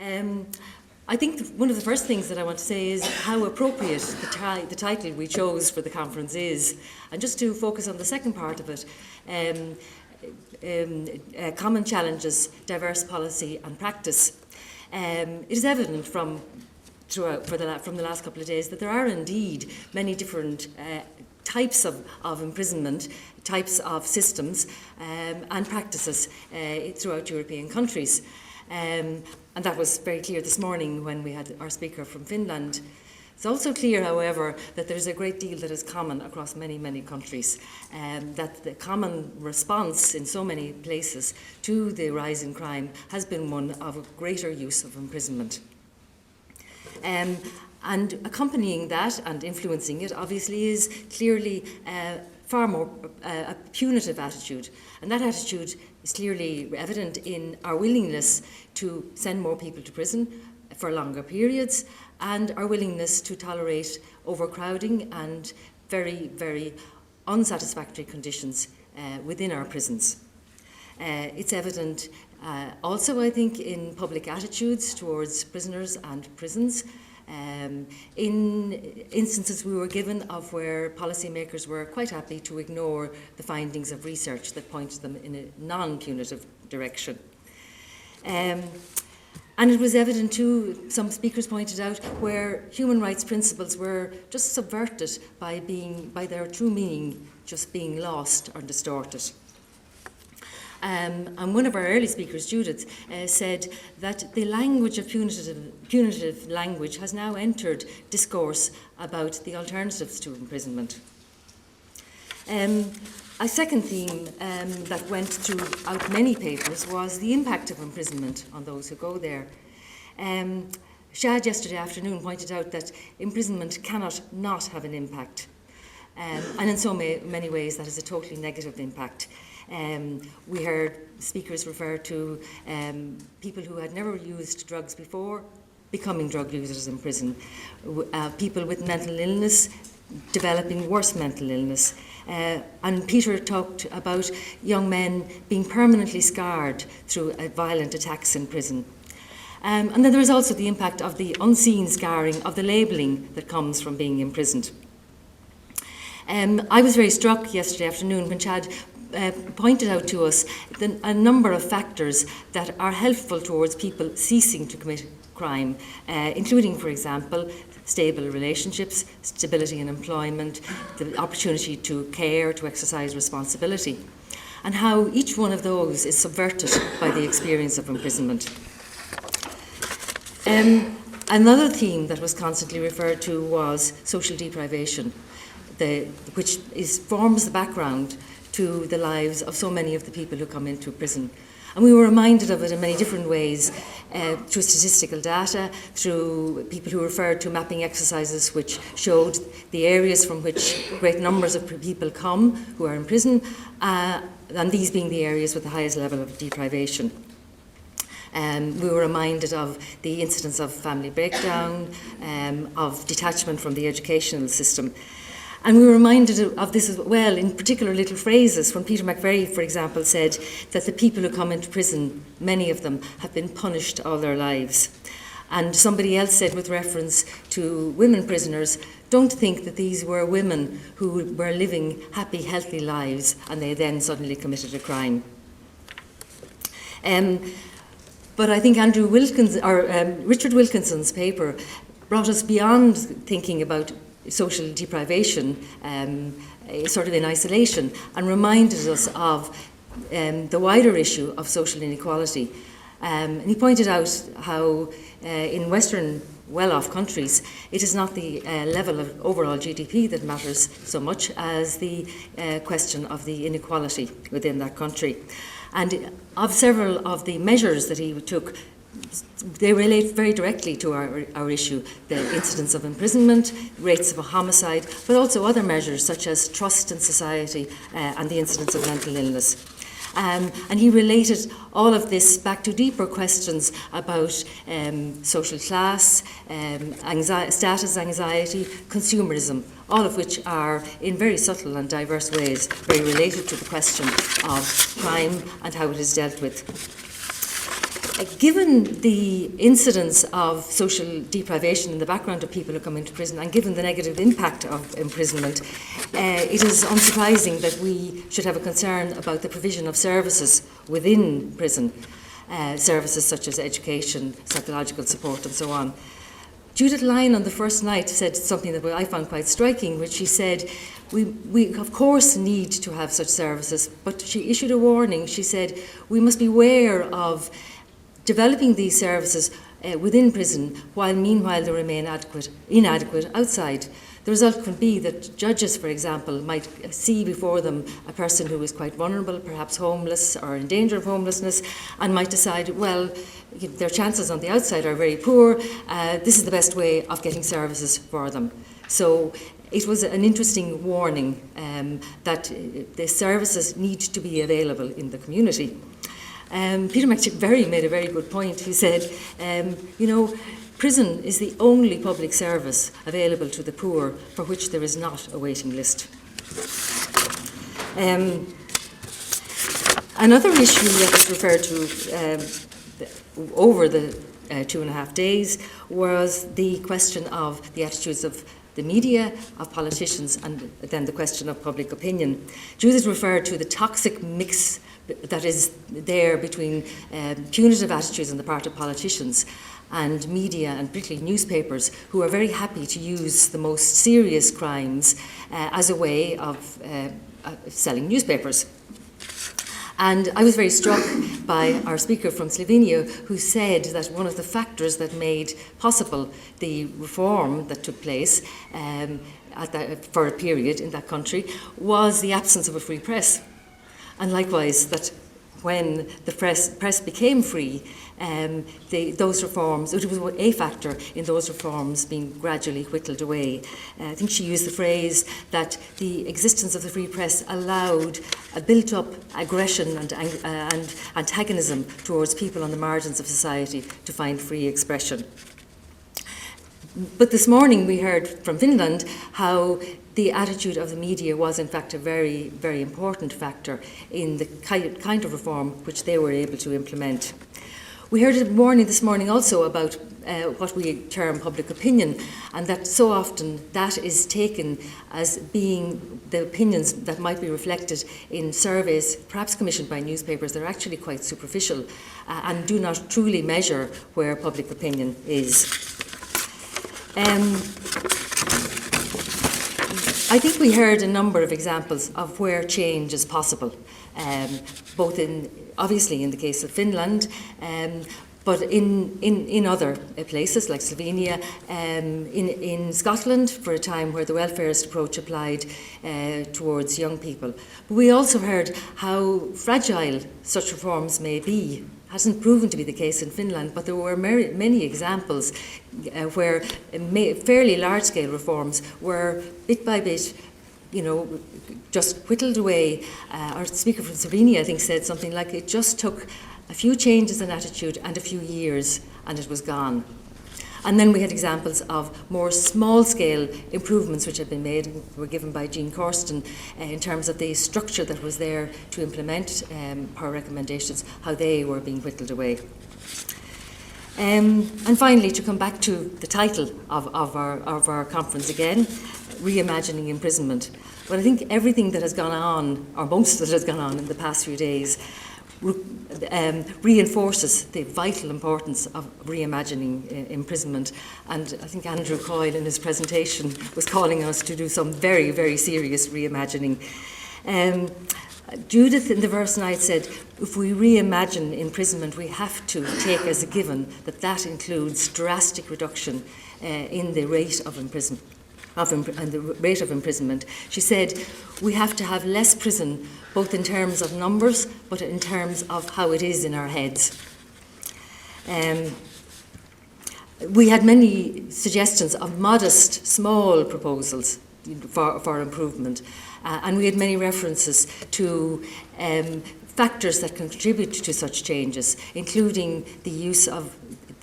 I think one of the first things that I want to say is how appropriate the title we chose for the conference is. And just to focus on the second part of it, common challenges, diverse policy and practice. It is evident from the last couple of days that there are indeed many different types of imprisonment, types of systems and practices throughout European countries. And that was very clear this morning when we had our speaker from Finland. It's also clear, however, that there's a great deal that is common across many, many countries, that the common response in so many places to the rise in crime has been one of a greater use of imprisonment. And accompanying that and influencing it, obviously, is clearly far more a punitive attitude. And that attitude is clearly evident in our willingness to send more people to prison for longer periods, and our willingness to tolerate overcrowding and very, very unsatisfactory conditions within our prisons. It's evident also, I think, in public attitudes towards prisoners and prisons. In instances we were given of where policymakers were quite happy to ignore the findings of research that pointed them in a non-punitive direction. And it was evident too, some speakers pointed out, where human rights principles were just subverted by their true meaning just being lost or distorted. And one of our early speakers, Judith, said that the language of punitive language has now entered discourse about the alternatives to imprisonment. A second theme that went throughout many papers was the impact of imprisonment on those who go there. Shad yesterday afternoon pointed out that imprisonment cannot not have an impact. And in so many ways that is a totally negative impact. We heard speakers refer to people who had never used drugs before becoming drug users in prison, people with mental illness developing worse mental illness. And Peter talked about young men being permanently scarred through violent attacks in prison. And then there is also the impact of the unseen scarring of the labelling that comes from being imprisoned. I was very struck yesterday afternoon when Chad pointed out to us a number of factors that are helpful towards people ceasing to commit crime, including, for example, stable relationships, stability in employment, the opportunity to care, to exercise responsibility, and how each one of those is subverted by the experience of imprisonment. Another theme that was constantly referred to was social deprivation, which forms the background to the lives of so many of the people who come into prison. And we were reminded of it in many different ways, through statistical data, through people who referred to mapping exercises which showed the areas from which great numbers of people come who are in prison, and these being the areas with the highest level of deprivation. We were reminded of the incidence of family breakdown, of detachment from the educational system. And we were reminded of this as well in particular little phrases when Peter McVerry, for example, said that the people who come into prison, many of them, have been punished all their lives. And somebody else said with reference to women prisoners, don't think that these were women who were living happy, healthy lives and they then suddenly committed a crime. But I think Richard Wilkinson's paper brought us beyond thinking about social deprivation sort of in isolation and reminded us of the wider issue of social inequality. And he pointed out how in Western well-off countries it is not the level of overall GDP that matters so much as the question of the inequality within that country. And of several of the measures that he took, they relate very directly to our issue, the incidence of imprisonment, rates of homicide, but also other measures such as trust in society and the incidence of mental illness. And he related all of this back to deeper questions about social class, status anxiety, consumerism, all of which are in very subtle and diverse ways very related to the question of crime and how it is dealt with. Given the incidence of social deprivation in the background of people who come into prison, and given the negative impact of imprisonment, it is unsurprising that we should have a concern about the provision of services within prison, services such as education, psychological support and so on. Judith Lyne on the first night said something that I found quite striking, which she said, we of course need to have such services, but she issued a warning. She said, we must be aware of developing these services within prison, while meanwhile they remain inadequate outside. The result could be that judges, for example, might see before them a person who is quite vulnerable, perhaps homeless or in danger of homelessness, and might decide, well, their chances on the outside are very poor, this is the best way of getting services for them. So it was an interesting warning that the services need to be available in the community. Peter McVerry made a very good point. He said, prison is the only public service available to the poor for which there is not a waiting list. Another issue that was referred to over the 2.5 days was the question of the attitudes of the media, of politicians, and then the question of public opinion. Judith referred to the toxic mix that is there between punitive attitudes on the part of politicians and media, and particularly newspapers, who are very happy to use the most serious crimes as a way of selling newspapers. And I was very struck by our speaker from Slovenia, who said that one of the factors that made possible the reform that took place for a period in that country was the absence of a free press. And likewise, that when the press became free, those reforms, it was a factor in those reforms being gradually whittled away. I think she used the phrase that the existence of the free press allowed a built-up aggression and antagonism towards people on the margins of society to find free expression. But this morning we heard from Finland how the attitude of the media was in fact a very, very important factor in the kind of reform which they were able to implement. We heard this morning also about what we term public opinion, and that so often that is taken as being the opinions that might be reflected in surveys, perhaps commissioned by newspapers, that are actually quite superficial and do not truly measure where public opinion is. I think we heard a number of examples of where change is possible, both obviously in the case of Finland, but in other places like Slovenia, in Scotland for a time where the welfarist approach applied towards young people. But we also heard how fragile such reforms may be. Hasn't proven to be the case in Finland, but there were many examples where fairly large-scale reforms were bit by bit, just whittled away. Our speaker from Scribani, I think, said something like it just took a few changes in attitude and a few years, and it was gone. And then we had examples of more small-scale improvements which had been made, were given by Jean Corsten, in terms of the structure that was there to implement her recommendations, how they were being whittled away. And finally, to come back to the title of our conference again, Reimagining Imprisonment. Well, I think everything that has gone on, or most that has gone on in the past few days, reinforces the vital importance of reimagining imprisonment. And I think Andrew Coyle in his presentation was calling us to do some very, very serious reimagining. Judith in the verse night said, if we reimagine imprisonment, we have to take as a given that that includes drastic reduction in the rate of imprisonment. And the rate of imprisonment. She said, we have to have less prison, both in terms of numbers, but in terms of how it is in our heads. We had many suggestions of modest, small proposals for improvement, and we had many references to factors that contribute to such changes, including the use of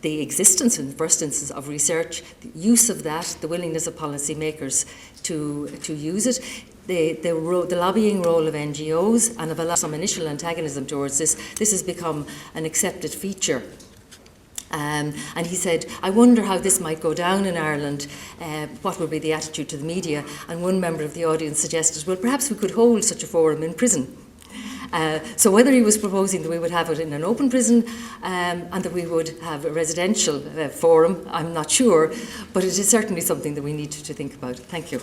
the existence, in the first instance, of research, the use of that, the willingness of policymakers to use it, the lobbying role of NGOs and of some initial antagonism towards this. This has become an accepted feature. And he said, I wonder how this might go down in Ireland, what would be the attitude to the media? And one member of the audience suggested, well, perhaps we could hold such a forum in prison. So whether he was proposing that we would have it in an open prison and that we would have a residential forum, I'm not sure, but it is certainly something that we need to think about. Thank you.